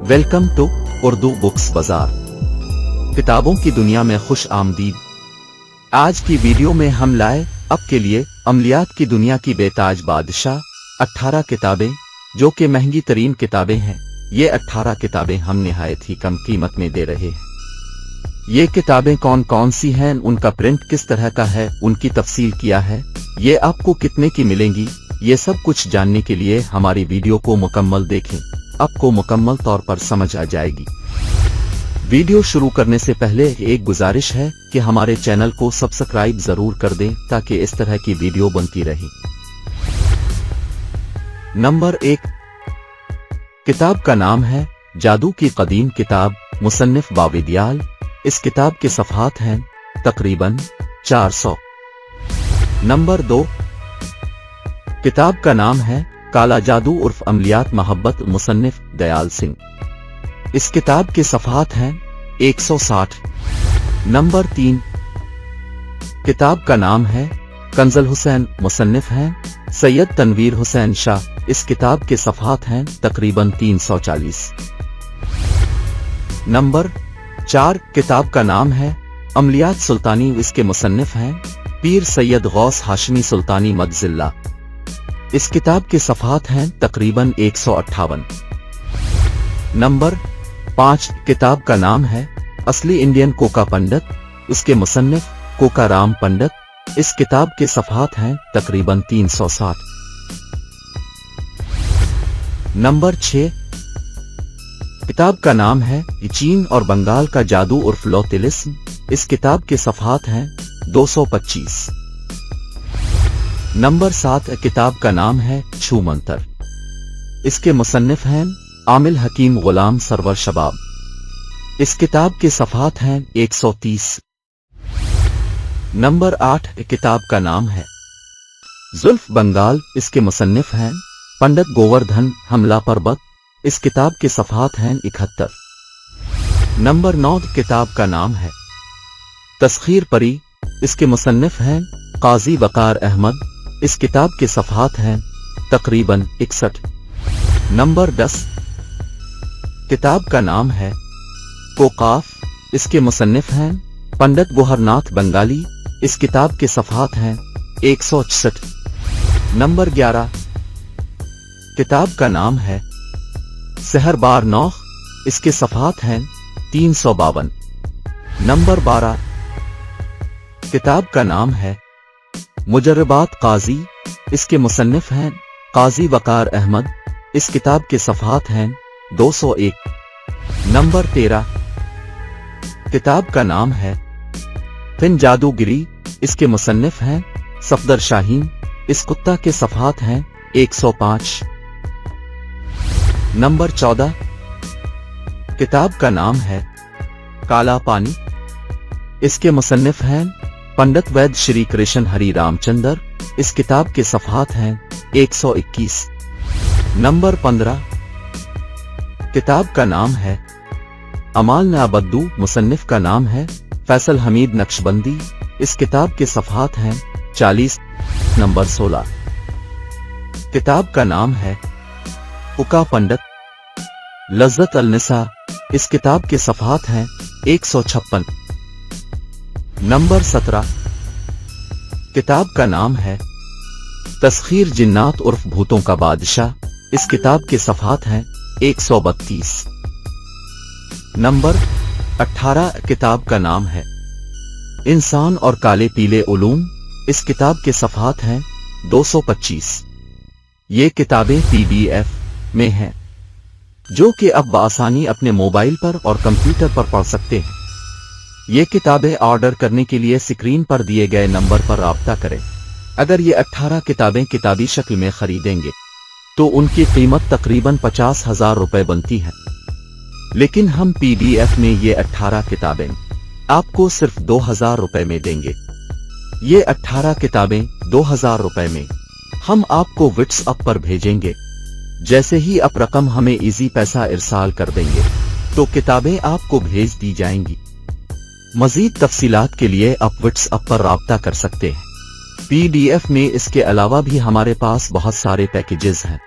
Welcome to Urdu books बाजार। किताबों की दुनिया में खुश आमदीद। आज की वीडियो में हम लाए आपके लिए अमलियात की दुनिया की बेताज बादशाह 18 किताबें, जो कि महंगी तरीन किताबें हैं। ये 18 किताबें हम निहायत ही कम कीमत में दे रहे हैं। ये किताबें कौन कौन सी हैं, उनका प्रिंट किस तरह का है, उनकी तफसील क्या है, ये आपको कितने की मिलेंगी, ये सब कुछ जानने के लिए हमारी वीडियो को मुकम्मल देखें। आपको मुकम्मल तौर पर समझ आ जाएगी। वीडियो शुरू करने से पहले एक गुजारिश है कि हमारे चैनल को सब्सक्राइब जरूर कर दें ताकि इस तरह की वीडियो बनती रहे। नंबर 1 किताब का नाम है जादू की कदीम किताब, मुसन्निफ बाविदियाल। इस किताब के सफ़हात हैं तकरीबन 400। नंबर 2 किताब का नाम है काला जादू उर्फ अमलियात मोहब्बत, मुसन्निफ दयाल सिंह। इस किताब के सफ़हात हैं 160। नंबर 3 किताब का नाम है कंज़ल हुसैन, मुसन्निफ हैं सैयद तनवीर हुसैन शाह। इस किताब के सफ़हात हैं तकरीबन 340। नंबर 4 किताब का नाम है अमलियात सुल्तानी। इसके मुसन्निफ हैं पीर सैयद गौस हाशमी सुल्तानी मदजिल्ला। इस किताब के सफ़हात हैं तकरीबन 158। नंबर 5 किताब का नाम है असली इंडियन कोका पंडित। उसके मुसन्निफ कोका राम पंडित। इस किताब के सफ़हात हैं तकरीबन 360। नंबर 6 किताब का नाम है चीन और बंगाल का जादू उर्फ लोतिलिस्म। इस किताब के सफ़हात हैं 225। नंबर 7 किताब का नाम है छू मंतर। इसके मुसन्निफ हैं आमिल हकीम गुलाम सरवर शबाब। इस किताब के सफ़हात हैं 130। नंबर 8 किताब का नाम है जुल्फ बंगाल। इसके मुसन्निफ हैं पंडित गोवर्धन हमला पर्वत। इस किताब के सफ़हात हैं 71। नंबर 9 किताब का नाम है तस्खीर परी। इसके मुसन्निफ हैं काजी वकार अहमद। इस किताब के सफ़हात हैं तकरीबन 61। नंबर 10 किताब का नाम है कोकाफ। इसके मुसन्निफ हैं पंडित गोहरनाथ बंगाली। इस किताब के सफ़हात हैं 166। नंबर 11 किताब का नाम है सहर बार नौख। इसके सफ़हात हैं 352। नंबर 12 किताब का नाम है मुजर्रबात काजी। इसके मुसन्निफ हैं काजी वकार अहमद। इस किताब के सफ़हात हैं 201। नंबर 13 किताब का नाम है फिन जादूगिरी। इसके मुसन्निफ हैं सफदर शाहीन। इस कुत्ता के सफ़हात हैं 105। नंबर 14 किताब का नाम है काला पानी। इसके मुसन्निफ हैं पंडित वैद्य श्री कृष्ण हरि रामचंद्र। इस किताब के सफ़हात हैं 121। नंबर 15 किताब का नाम है अमाल नाबद्दू। मुसन्निफ का नाम है फैसल हमीद नक्शबंदी। इस किताब के सफ़हात हैं 40। नंबर 16 किताब का नाम है उका पंडित लज्जत अल-निसा। इस किताब के सफ़हात हैं 156। नंबर 17 किताब का नाम है तस्खीर जिन्नात उर्फ भूतों का बादशाह। इस किताब के सफ़हात हैं 132। नंबर 18 किताब का नाम है इंसान और काले पीले उलूम। इस किताब के सफ़हात हैं 225। ये किताबें PDF में हैं, जो कि अब बआसानी अपने मोबाइल पर और कंप्यूटर पर पढ़ सकते हैं। ये किताबें ऑर्डर करने के लिए स्क्रीन पर दिए गए नंबर पर राब्ता करें। अगर ये 18 किताबें किताबी शक्ल में खरीदेंगे तो उनकी कीमत तकरीबन 50,000 रुपए बनती है, लेकिन हम PDF में ये 18 किताबें आपको सिर्फ 2,000 रुपए में देंगे। ये 18 किताबें 2,000 रुपए में हम आपको व्हाट्सएप पर भेजेंगे। जैसे ही आप रकम हमें इजी पैसा इरसाल कर देंगे तो किताबें आपको भेज दी जाएंगी। मजीद तफसीलात के लिए आप व्हाट्सएप पर राब्ता कर सकते हैं। PDF में इसके अलावा भी हमारे पास बहुत सारे पैकेजेस हैं।